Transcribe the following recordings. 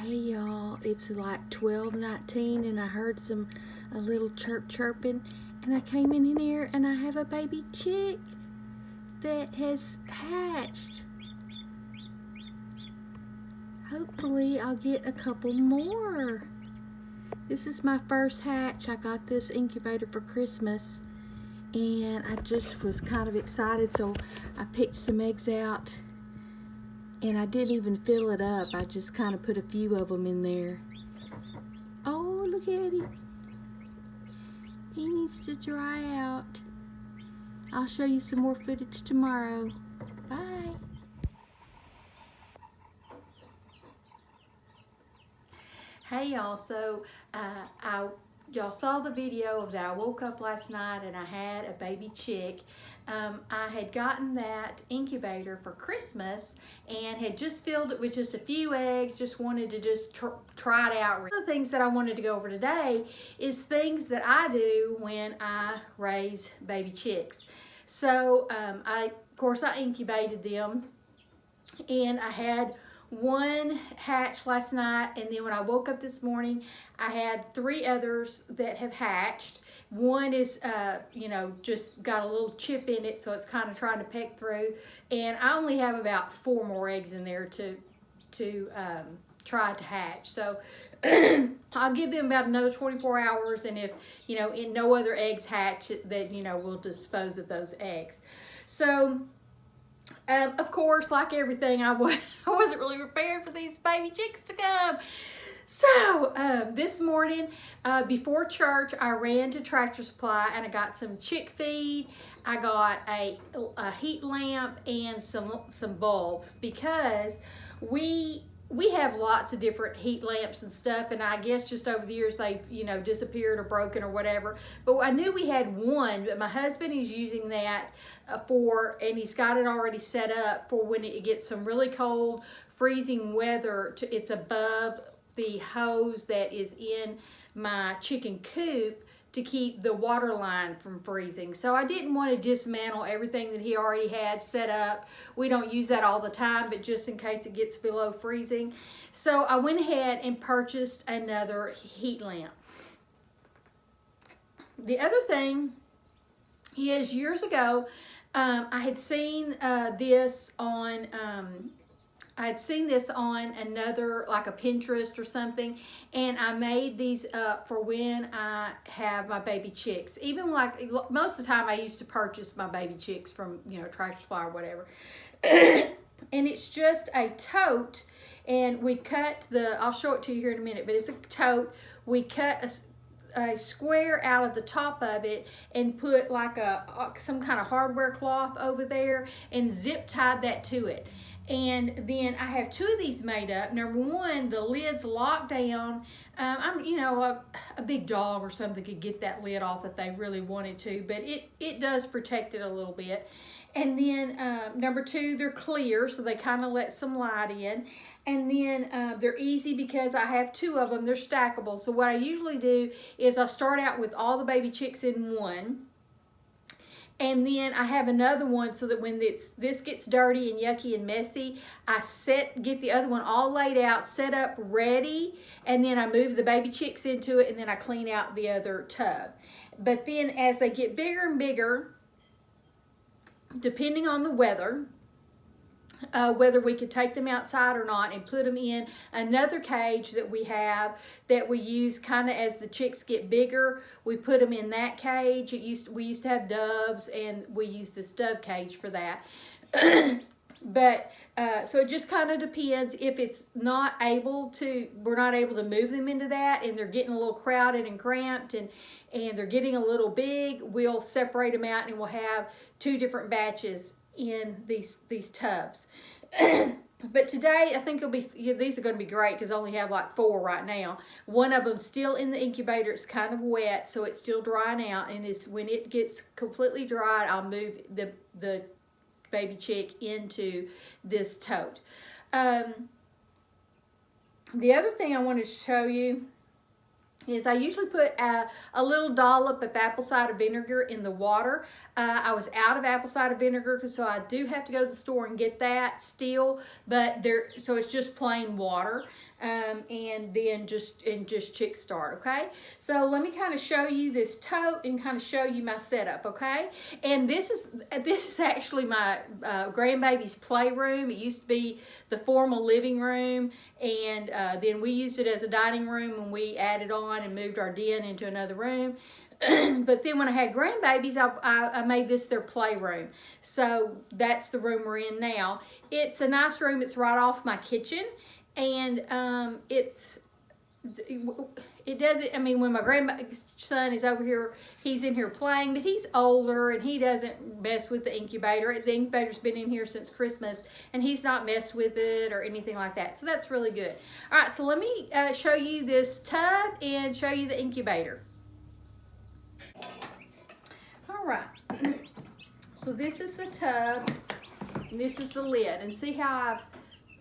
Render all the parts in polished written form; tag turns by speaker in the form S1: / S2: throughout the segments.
S1: Hey y'all, it's like 12:19 and I heard a little chirping and I came in here and I have a baby chick that has hatched. Hopefully I'll get a couple more. This is my first hatch. I got this incubator for Christmas and I just was kind of excited, so I picked some eggs out and I didn't even fill it up. I just kind of put a few of them in there. Oh, look at him. He needs to dry out. I'll show you some more footage tomorrow. Bye. Hey y'all, so y'all saw the video of that. I woke up last night and I had a baby chick. I had gotten that incubator for Christmas and had just filled it with just a few eggs, just wanted to just try it out. One of the things that I wanted to go over today is things that I do when I raise baby chicks. So of course I incubated them, and I had one hatch last night, and then when I woke up this morning I had 3 others that have hatched. One is just got a little chip in it, so it's kind of trying to peck through, and I only have about 4 more eggs in there to try to hatch. So I'll give them about another 24 hours, and if no other eggs hatch, then we'll dispose of those eggs. So of course, like everything, I wasn't really prepared for these baby chicks to come. So this morning before church, I ran to Tractor Supply and I got some chick feed. I got a heat lamp and some bulbs, because we have lots of different heat lamps and stuff, and I guess just over the years they've disappeared or broken or whatever. But I knew we had one, but my husband is using that and he's got it already set up for when it gets some really cold, freezing weather. It's above the hose that is in my chicken coop to keep the water line from freezing. So I didn't want to dismantle everything that he already had set up. We don't use that all the time, but just in case it gets below freezing. So I went ahead and purchased another heat lamp. The other thing is, years ago, I had seen this on another, like a Pinterest or something, and I made these up for when I have my baby chicks. Even like most of the time I used to purchase my baby chicks from Tractor Supply or whatever. And it's just a tote, and we cut I'll show it to you here in a minute, but it's a tote. We cut a square out of the top of it and put like some kind of hardware cloth over there and zip tied that to it. And then I have 2 of these made up. Number one, the lid's locked down. A big dog or something could get that lid off if they really wanted to, but it does protect it a little bit. And then number 2, they're clear, so they kind of let some light in. And then they're easy because I have 2 of them. They're stackable. So what I usually do is I start out with all the baby chicks in one. And then I have another one so that when this gets dirty and yucky and messy, I get the other one all laid out, set up, ready, and then I move the baby chicks into it, and then I clean out the other tub. But then as they get bigger and bigger, depending on the weather, whether we could take them outside or not, and put them in another cage that we have that we use kind of as the chicks get bigger. We put them in that cage. We used to have doves, and we use this dove cage for that. But so it just kind of depends. If we're not able to move them into that, and they're getting a little crowded and cramped, and they're getting a little big, we'll separate them out, and we'll have 2 different batches in these tubs. But today I think these are going to be great, because I only have like 4 right now. One of them still in the incubator. It's kind of wet, so it's still drying out, and when it gets completely dried, I'll move the baby chick into this tote. The other thing I want to show you is I usually put a little dollop of apple cider vinegar in the water. I was out of apple cider vinegar, so I do have to go to the store and get that still, but so it's just plain water, and then just chick start. Okay, so let me kind of show you this tote and kind of show you my setup. Okay, and this is actually my grandbaby's playroom. It used to be the formal living room, and then we used it as a dining room when we added on and moved our den into another room. But then when I had grandbabies, I made this their playroom. So that's the room we're in now. It's a nice room. It's right off my kitchen, and it doesn't, I mean, when my grandson is over here, he's in here playing, but he's older and he doesn't mess with the incubator. The incubator's been in here since Christmas, and he's not messed with it or anything like that. So that's really good. All right, so let me show you this tub and show you the incubator. All right, so this is the tub, and this is the lid. And see how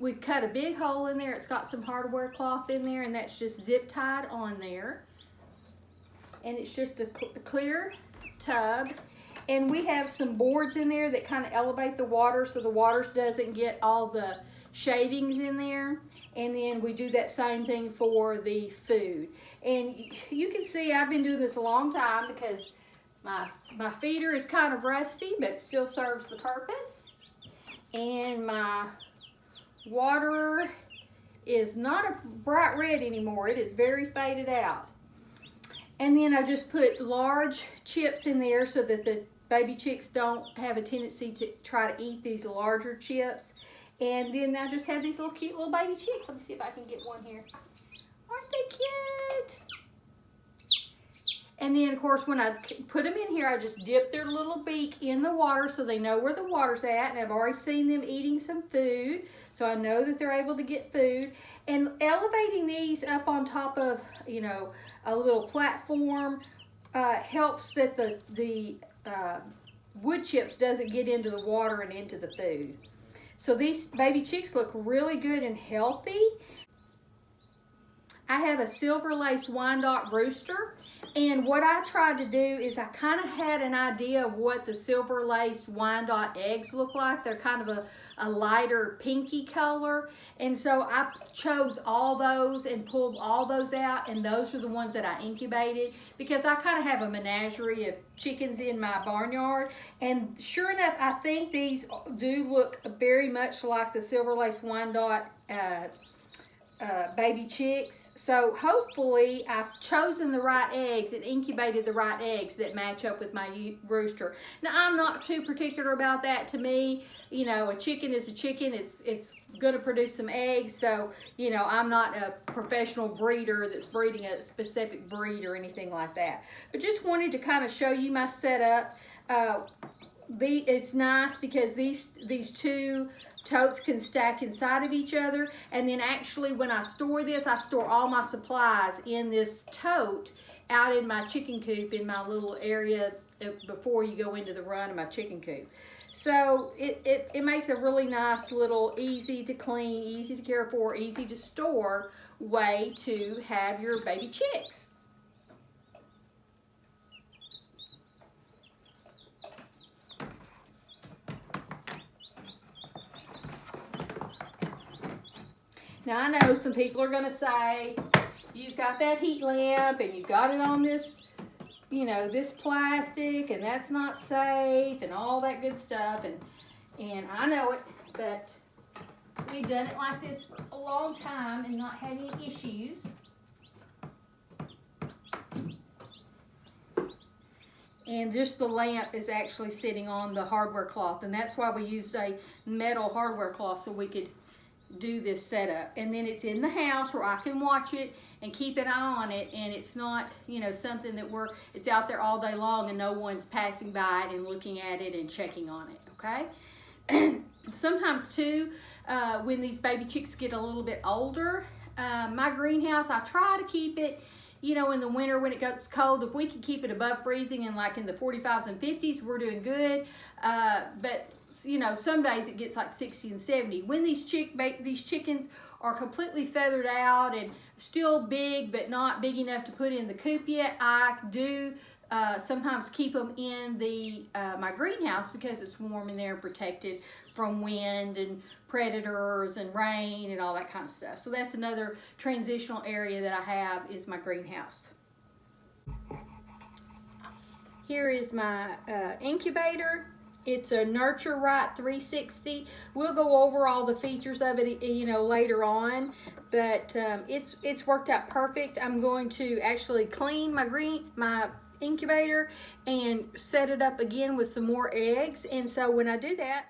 S1: we've cut a big hole in there. It's got some hardware cloth in there, and that's just zip tied on there. And it's just a clear tub. And we have some boards in there that kind of elevate the water so the water doesn't get all the shavings in there. And then we do that same thing for the food. And you can see I've been doing this a long time because my feeder is kind of rusty, but it still serves the purpose. And my water is not a bright red anymore. It is very faded out. And then I just put large chips in there so that the baby chicks don't have a tendency to try to eat these larger chips. And then I just have these little cute little baby chicks. Let me see if I can get one here. Aren't they cute? And then, of course, when I put them in here, I just dip their little beak in the water so they know where the water's at. And I've already seen them eating some food, so I know that they're able to get food. And elevating these up on top of, you know, a little platform helps that the wood chips doesn't get into the water and into the food. So these baby chicks look really good and healthy. I have a silver lace Wyandotte rooster, and what I tried to do is I kind of had an idea of what the silver lace Wyandotte eggs look like. They're kind of a lighter pinky color, and so I chose all those and pulled all those out, and those were the ones that I incubated because I kind of have a menagerie of chickens in my barnyard. And sure enough, I think these do look very much like the silver lace Wyandotte baby chicks. So hopefully I've chosen the right eggs and incubated the right eggs that match up with my rooster. Now, I'm not too particular about that. To me, you know, a chicken is a chicken. It's going to produce some eggs. So, you know, I'm not a professional breeder that's breeding a specific breed or anything like that. But just wanted to kind of show you my setup. It's nice because these two totes can stack inside of each other, and then actually when I store this, I store all my supplies in this tote out in my chicken coop, in my little area before you go into the run of my chicken coop. So it makes a really nice little easy to clean, easy to care for, easy to store way to have your baby chicks. Now, I know some people are going to say, you've got that heat lamp and you've got it on this, you know, this plastic, and that's not safe and all that good stuff. And I know it, but we've done it like this for a long time and not had any issues. And just the lamp is actually sitting on the hardware cloth, and that's why we used a metal hardware cloth so we could do this setup. And then it's in the house where I can watch it and keep an eye on it, and it's not, you know, something that it's out there all day long and no one's passing by it and looking at it and checking on it. Okay. Sometimes too, when these baby chicks get a little bit older, my greenhouse, I try to keep it, you know, in the winter when it gets cold, if we can keep it above freezing and like in the 45s and 50s, we're doing good. But you know, some days it gets like 60 and 70. When these chickens are completely feathered out and still big but not big enough to put in the coop yet, I do sometimes keep them in the my greenhouse because it's warm in there and protected from wind and predators and rain and all that kind of stuff. So that's another transitional area that I have, is my greenhouse. Here is my incubator. It's a Nurture Right 360. We'll go over all the features of it, you know, later on, but it's worked out perfect. I'm going to actually clean my incubator and set it up again with some more eggs, and so when I do that,